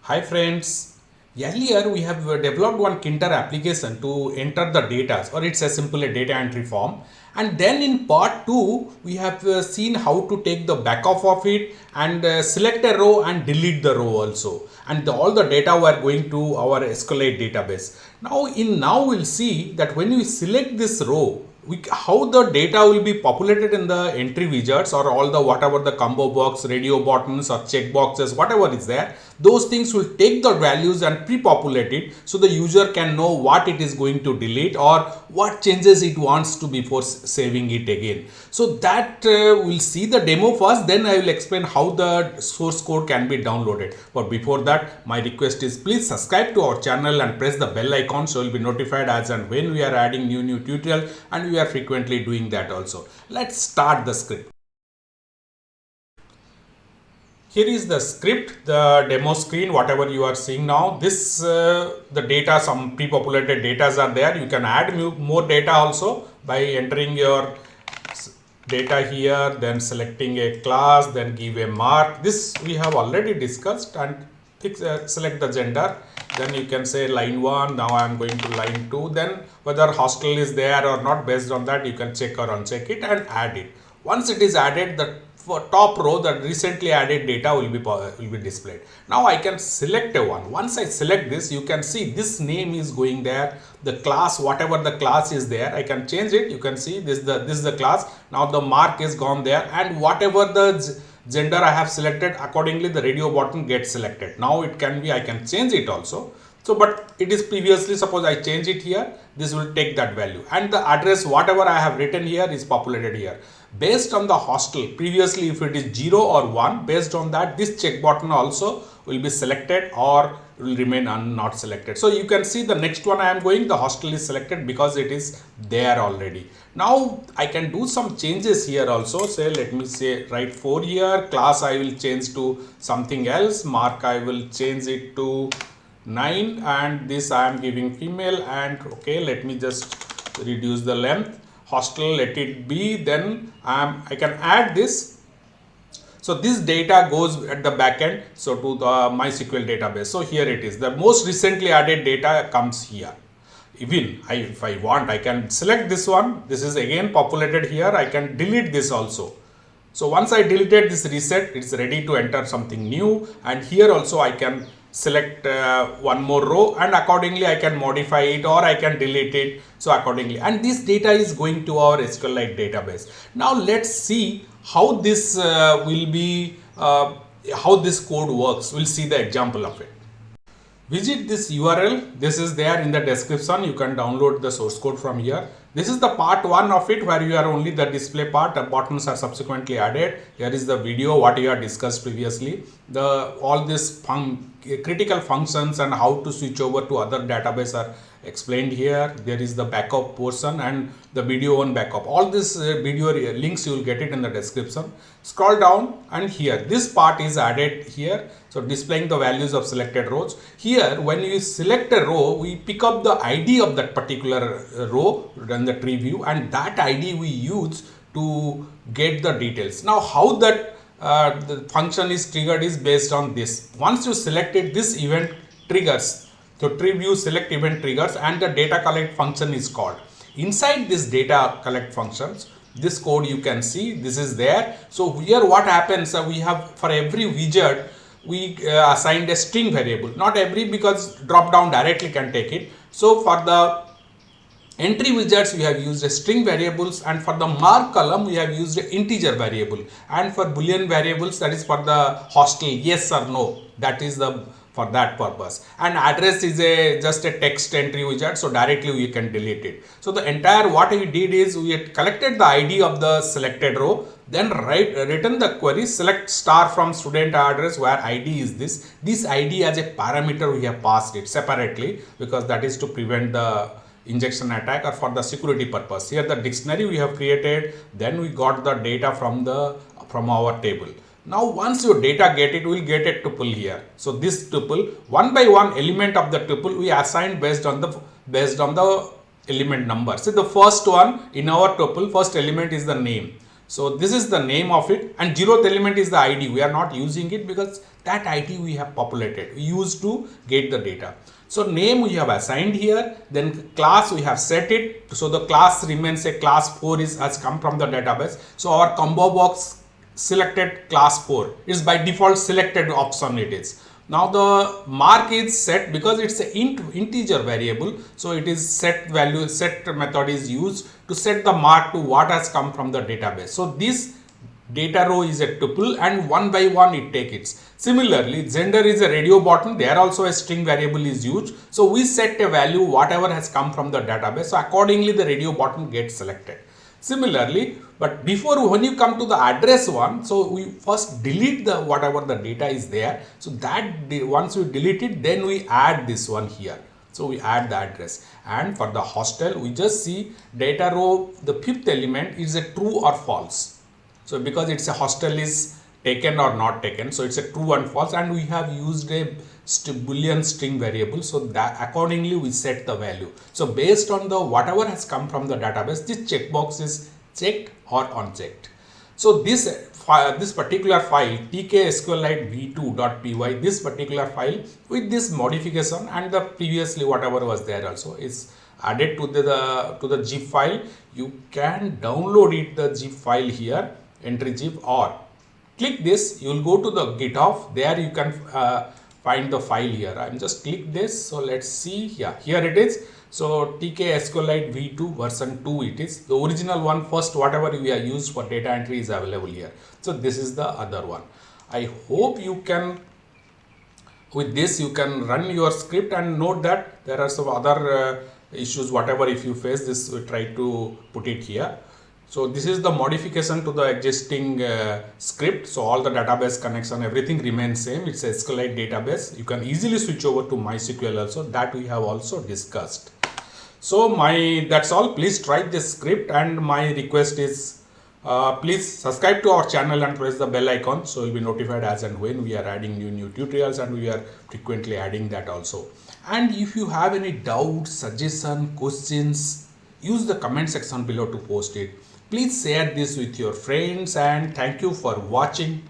Hi friends, earlier we have developed one Tkinter application to enter the data, or it's a simple data entry form, and then in part 2 we have seen how to take the backup of it and select a row and delete the row also, and all the data were going to our SQLite database. Now we'll see that when we select this row, how the data will be populated in the entry widgets, or all the whatever the combo box, radio buttons or check boxes, whatever is there, those things will take the values and pre-populate it, so the user can know what it is going to delete or what changes it wants to before saving it again. So that we'll see the demo first, then I will explain how the source code can be downloaded. But before that, my request is please subscribe to our channel and press the bell icon, so you'll be notified as and when we are adding new tutorial, and we are frequently doing that also. Let's start the script. Here is the script, the demo screen, whatever you are seeing now. This the data, some pre-populated data are there. You can add more data also by entering your data here, then selecting a class, then give a mark. This we have already discussed, and select the gender. Then you can say line 1, now I am going to line 2. Then whether hostel is there or not, based on that you can check or uncheck it and add it. Once it is added, the top row, the recently added data will be displayed. Now I can select a one. Once I select this, you can see this name is going there. The class, whatever the class is there, I can change it. You can see this is the class. Now the mark is gone there, and whatever the gender I have selected, accordingly the radio button gets selected. Now it can be, I can change it also. So, but it is previously, suppose I change it here, this will take that value, and the address, whatever I have written here, is populated here. Based on the hostel, previously if it is 0 or 1, based on that, this check button also will be selected or will remain not selected. So you can see the next one I am going, the hostel is selected because it is there already. Now I can do some changes here also. Say, let me say write 4 here, class I will change to something else, mark I will change it to 9, and this I am giving female, and okay, let me just reduce the length. Hostel, let it be. Then I can add this. So this data goes at the back end, so to the MySQL database. So here it is, the most recently added data comes here. Even if I want, I can select this one. This is again populated here. I can delete this also. So once I deleted this reset, it's ready to enter something new, and here also I can select one more row, and accordingly I can modify it or I can delete it, so accordingly, and this data is going to our SQLite database. Now let's see how this will be how this code works. We'll see the example of it. Visit this URL. This is there in the description. You can download the source code from here. This is the part 1 of it, where you are only the display part. The buttons are subsequently added. Here is the video, what you have discussed previously. All this critical functions and how to switch over to other database are explained here. There is the backup portion and the video on backup. All this video links, you will get it in the description. Scroll down, and here this part is added here. So displaying the values of selected rows. Here when you select a row, we pick up the ID of that particular row, run the Treeview, and that ID we use to get the details. Now how that the function is triggered is based on this. Once you select it, this event triggers. So Treeview select event triggers, and the data collect function is called. Inside this data collect functions, this code you can see, this is there. So here what happens, we have for every widget we assigned a string variable. Not every, because drop down directly can take it. So for the entry widgets we have used a string variables, and for the mark column we have used an integer variable, and for boolean variables, that is for the hostel, yes or no, that is the for that purpose. And address is just a text entry widget, so directly we can delete it. So the entire what we did is we had collected the ID of the selected row, then written the query select star from student address, where ID is this ID as a parameter we have passed it separately, because that is to prevent the injection attack or for the security purpose. Here the dictionary we have created, then we got the data from our table. Now once your data get it, we will get a tuple here. So this tuple, one by one element of the tuple we assign based on the element number. So the first one in our tuple, first element is the name. So this is the name of it, and 0th element is the ID. We are not using it because that ID we have populated, we used to get the data. So name we have assigned here, then class we have set it. So the class remains a class 4 has come from the database. So our combo box selected class 4 is by default selected option it is. Now the mark is set because it's an integer variable, so it is set value, set method is used to set the mark to what has come from the database. So this data row is a tuple and one by one it takes it. Similarly, gender is a radio button, there also a string variable is used. So we set a value whatever has come from the database. So accordingly the radio button gets selected. Similarly, but before when you come to the address one, so we first delete the whatever the data is there. So that once we delete it, then we add this one here. So we add the address, and for the hostel we just see data row, the 5th element is a true or false. So because it's a hostel is taken or not taken, so it's a true and false, and we have used a boolean string variable, so that accordingly we set the value. So based on the whatever has come from the database, this checkbox is checked or unchecked. So this particular file tksqlite v2.py, this particular file with this modification and the previously whatever was there also is added to the zip file. You can download it, the zip file here, entry zip, or click this, you will go to the GitHub, there you can find the file here. I'm just click this, so let's see, yeah, here it is. So tksqlite v2 version 2 it is, the original one, first whatever we are used for data entry is available here. So this is the other one. I hope you can, with this you can run your script, and note that there are some other issues, whatever if you face this, we try to put it here. So this is the modification to the existing script. So all the database connection, everything remains same. It's a SQLite database. You can easily switch over to MySQL also, that we have also discussed. So that's all. Please try this script, and my request is please subscribe to our channel and press the bell icon, so you'll be notified as and when we are adding new tutorials, and we are frequently adding that also. And if you have any doubts, suggestion, questions, use the comment section below to post it. Please share this with your friends, and thank you for watching.